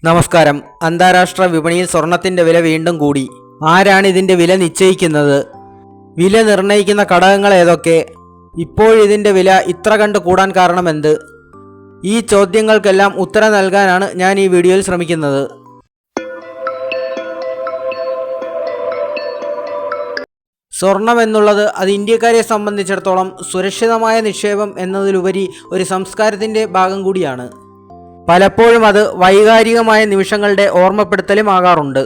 നമസ്കാരം. അന്താരാഷ്ട്ര വിപണിയിൽ സ്വർണത്തിന്റെ വില വീണ്ടും കൂടി. ആരാണ് ഇതിന്റെ വില നിശ്ചയിക്കുന്നത്? വില നിർണ്ണയിക്കുന്ന ഘടകങ്ങൾ ഏതൊക്കെ? ഇപ്പോഴിതിന്റെ വില ഇത്ര കണ്ട് കൂടാൻ കാരണമെന്ത്? ഈ ചോദ്യങ്ങൾക്കെല്ലാം ഉത്തരം നൽകാനാണ് ഞാൻ ഈ വീഡിയോയിൽ ശ്രമിക്കുന്നത്. സ്വർണം എന്നുള്ളത് അത് ഇന്ത്യക്കാരെ സംബന്ധിച്ചിടത്തോളം സുരക്ഷിതമായ നിക്ഷേപം എന്നതിലുപരി ഒരു സംസ്കാരത്തിൻ്റെ ഭാഗം കൂടിയാണ്. പലപ്പോഴും അത് വൈകാരികമായ നിമിഷങ്ങളുടെ ഓർമ്മപ്പെടുത്തലും ആകാറുണ്ട്.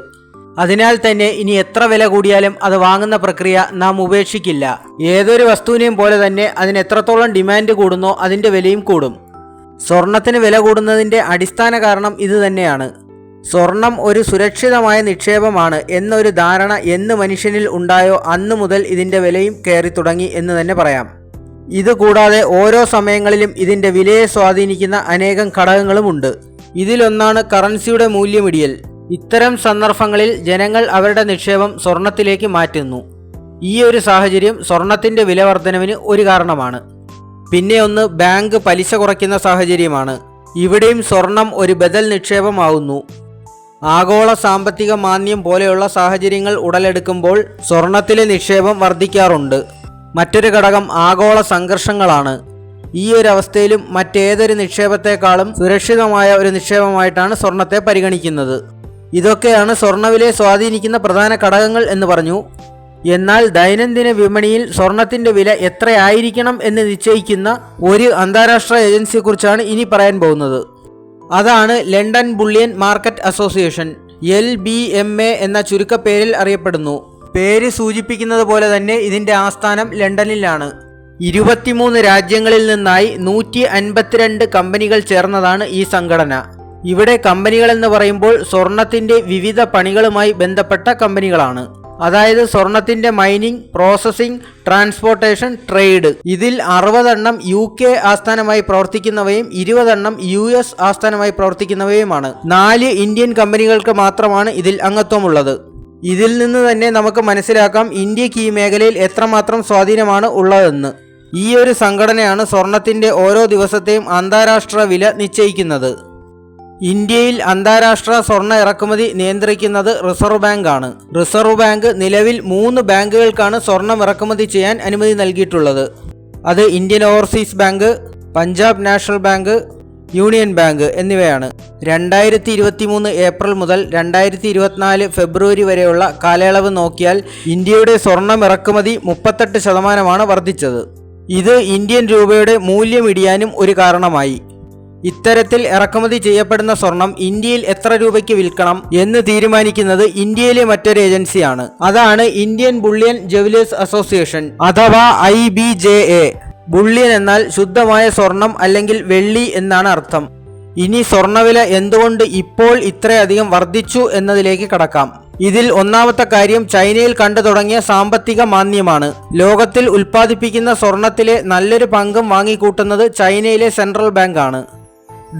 അതിനാൽ തന്നെ ഇനി എത്ര വില കൂടിയാലും അത് വാങ്ങുന്ന പ്രക്രിയ നാം ഉപേക്ഷിക്കില്ല. ഏതൊരു വസ്തുവിനെയും പോലെ തന്നെ അതിന് എത്രത്തോളം ഡിമാൻഡ് കൂടുന്നോ അതിൻ്റെ വിലയും കൂടും. സ്വർണത്തിന് വില കൂടുന്നതിൻ്റെ അടിസ്ഥാന കാരണം ഇത് തന്നെയാണ്. സ്വർണം ഒരു സുരക്ഷിതമായ നിക്ഷേപമാണ് എന്നൊരു ധാരണ എന്ന് മനുഷ്യനിൽ ഉണ്ടായോ അന്നു മുതൽ ഇതിൻ്റെ വിലയും കയറി തുടങ്ങി എന്ന് തന്നെ പറയാം. ഇതുകൂടാതെ ഓരോ സമയങ്ങളിലും ഇതിൻ്റെ വിലയെ സ്വാധീനിക്കുന്ന അനേകം ഘടകങ്ങളുമുണ്ട്. ഇതിലൊന്നാണ് കറൻസിയുടെ മൂല്യമിടിയൽ. ഇത്തരം സന്ദർഭങ്ങളിൽ ജനങ്ങൾ അവരുടെ നിക്ഷേപം സ്വർണത്തിലേക്ക് മാറ്റുന്നു. ഈ ഒരു സാഹചര്യം സ്വർണത്തിൻ്റെ വില വർധനവിന് ഒരു കാരണമാണ്. പിന്നെ ഒന്ന് ബാങ്ക് പലിശ കുറയ്ക്കുന്ന സാഹചര്യമാണ്. ഇവിടെയും സ്വർണം ഒരു ബദൽ നിക്ഷേപമാവുന്നു. ആഗോള സാമ്പത്തിക മാന്ദ്യം പോലെയുള്ള സാഹചര്യങ്ങൾ ഉടലെടുക്കുമ്പോൾ സ്വർണത്തിലെ നിക്ഷേപം വർദ്ധിക്കാറുണ്ട്. മറ്റൊരു ഘടകം ആഗോള സംഘർഷങ്ങളാണ്. ഈ ഒരു അവസ്ഥയിലും മറ്റേതൊരു നിക്ഷേപത്തെക്കാളും സുരക്ഷിതമായ ഒരു നിക്ഷേപമായിട്ടാണ് സ്വർണത്തെ പരിഗണിക്കുന്നത്. ഇതൊക്കെയാണ് സ്വർണ്ണവിലയെ സ്വാധീനിക്കുന്ന പ്രധാന ഘടകങ്ങൾ എന്ന് പറഞ്ഞു. എന്നാൽ ദൈനംദിന വിപണിയിൽ സ്വർണത്തിൻ്റെ വില എത്രയായിരിക്കണം എന്ന് നിശ്ചയിക്കുന്ന ഒരു അന്താരാഷ്ട്ര ഏജൻസിയെക്കുറിച്ചാണ് ഇനി പറയാൻ പോകുന്നത്. അതാണ് London bullion market association, LBMA എന്ന ചുരുക്കപ്പേരിൽ അറിയപ്പെടുന്നു. പേര് സൂചിപ്പിക്കുന്നത് പോലെ തന്നെ ഇതിൻ്റെ ആസ്ഥാനം ലണ്ടനിലാണ്. 23 രാജ്യങ്ങളിൽ നിന്നായി 152 കമ്പനികൾ ചേർന്നതാണ് ഈ സംഘടന. ഇവിടെ കമ്പനികൾ എന്ന് പറയുമ്പോൾ സ്വർണത്തിൻ്റെ വിവിധ പണികളുമായി ബന്ധപ്പെട്ട കമ്പനികളാണ്. അതായത് സ്വർണത്തിൻ്റെ മൈനിങ്, പ്രോസസ്സിംഗ്, ട്രാൻസ്പോർട്ടേഷൻ, ട്രേഡ്. ഇതിൽ 60 എണ്ണം UK ആസ്ഥാനമായി പ്രവർത്തിക്കുന്നവയും 20 എണ്ണം US ആസ്ഥാനമായി പ്രവർത്തിക്കുന്നവയുമാണ്. 4 ഇന്ത്യൻ കമ്പനികൾക്ക് മാത്രമാണ് ഇതിൽ അംഗത്വമുള്ളത്. ഇതിൽ നിന്ന് തന്നെ നമുക്ക് മനസ്സിലാക്കാം ഇന്ത്യക്ക് ഈ മേഖലയിൽ എത്രമാത്രം സ്വാധീനമാണ് ഉള്ളതെന്ന്. ഈ ഒരു സംഘടനയാണ് സ്വർണത്തിൻ്റെ ഓരോ ദിവസത്തെയും അന്താരാഷ്ട്ര വില നിശ്ചയിക്കുന്നത്. ഇന്ത്യയിൽ അന്താരാഷ്ട്ര സ്വർണ്ണ ഇറക്കുമതി നിയന്ത്രിക്കുന്നത് റിസർവ് ബാങ്ക് ആണ്. റിസർവ് ബാങ്ക് നിലവിൽ 3 ബാങ്കുകൾക്കാണ് സ്വർണം ഇറക്കുമതി ചെയ്യാൻ അനുമതി നൽകിയിട്ടുള്ളത്. അത് Indian overseas bank, Punjab national bank, union bank എന്നിവയാണ്. 2023 ഏപ്രിൽ മുതൽ 2024 ഫെബ്രുവരി വരെയുള്ള കാലയളവ് നോക്കിയാൽ ഇന്ത്യയുടെ സ്വർണം ഇറക്കുമതി 38% വർദ്ധിച്ചത്. ഇത് ഇന്ത്യൻ രൂപയുടെ മൂല്യം ഇടിയാനും ഒരു കാരണമായി. ഇത്തരത്തിൽ ഇറക്കുമതി ചെയ്യപ്പെടുന്ന സ്വർണം ഇന്ത്യയിൽ എത്ര രൂപയ്ക്ക് വിൽക്കണം എന്ന് തീരുമാനിക്കുന്നത് ഇന്ത്യയിലെ മറ്റൊരു ഏജൻസിയാണ്. അതാണ് ഇന്ത്യൻ ബുള്ളിയൻ ജുവലേഴ്സ് അസോസിയേഷൻ അഥവാ IBJA. ബുള്ളിയൻ എന്നാൽ ശുദ്ധമായ സ്വർണം അല്ലെങ്കിൽ വെള്ളി എന്നാണ് അർത്ഥം. ഇനി സ്വർണ്ണവില എന്തുകൊണ്ട് ഇപ്പോൾ ഇത്രയധികം വർദ്ധിച്ചു എന്നതിലേക്ക് കടക്കാം. ഇതിൽ ഒന്നാമത്തെ കാര്യം ചൈനയിൽ കണ്ടു തുടങ്ങിയ സാമ്പത്തിക മാന്ദ്യമാണ്. ലോകത്തിൽ ഉൽപ്പാദിപ്പിക്കുന്ന സ്വർണത്തിലെ നല്ലൊരു പങ്കും വാങ്ങിക്കൂട്ടുന്നത് ചൈനയിലെ സെൻട്രൽ ബാങ്ക് ആണ്.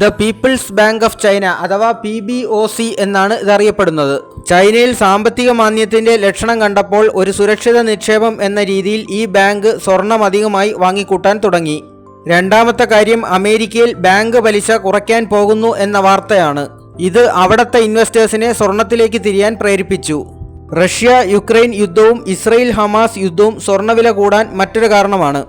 The people's bank of China അഥവാ PBOC എന്നാണ് ഇതറിയപ്പെടുന്നത്. ചൈനയിൽ സാമ്പത്തിക മാന്ദ്യത്തിന്റെ ലക്ഷണം കണ്ടപ്പോൾ ഒരു സുരക്ഷിത നിക്ഷേപം എന്ന രീതിയിൽ ഈ ബാങ്ക് സ്വർണം അധികമായി വാങ്ങിക്കൂട്ടാൻ തുടങ്ങി. രണ്ടാമത്തെ കാര്യം അമേരിക്കയിൽ ബാങ്ക് പലിശ കുറയ്ക്കാൻ പോകുന്നു എന്ന വാർത്തയാണ്. ഇത് അവിടുത്തെ ഇൻവെസ്റ്റേഴ്സിനെ സ്വർണത്തിലേക്ക് തിരിയാൻ പ്രേരിപ്പിച്ചു. റഷ്യ യുക്രൈൻ യുദ്ധവും ഇസ്രയേൽ ഹമാസ് യുദ്ധവും സ്വർണ്ണവില കൂടാൻ മറ്റൊരു കാരണമാണ്.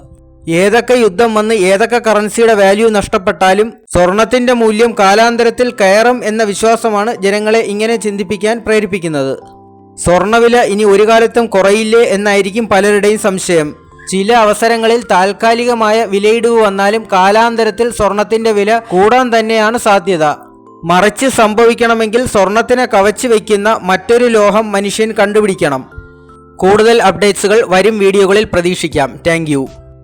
ഏതൊക്കെ യുദ്ധം വന്ന് ഏതൊക്കെ കറൻസിയുടെ വാല്യൂ നഷ്ടപ്പെട്ടാലും സ്വർണത്തിന്റെ മൂല്യം കാലാന്തരത്തിൽ കയറും എന്ന വിശ്വാസമാണ് ജനങ്ങളെ ഇങ്ങനെ ചിന്തിപ്പിക്കാൻ പ്രേരിപ്പിക്കുന്നത്. സ്വർണ്ണവില ഇനി ഒരു കാലത്തും കുറയില്ലേ എന്നായിരിക്കും പലരുടെയും സംശയം. ചില അവസരങ്ങളിൽ താൽക്കാലികമായ വിലയിടിവ് വന്നാലും കാലാന്തരത്തിൽ സ്വർണത്തിന്റെ വില കൂടാൻ തന്നെയാണ് സാധ്യത. മറിച്ച് സംഭവിക്കണമെങ്കിൽ സ്വർണത്തിനെ കവച്ചു വയ്ക്കുന്ന മറ്റൊരു ലോഹം മനുഷ്യൻ കണ്ടുപിടിക്കണം. കൂടുതൽ അപ്ഡേറ്റ്സുകൾ വരും വീഡിയോകളിൽ പ്രതീക്ഷിക്കാം. താങ്ക്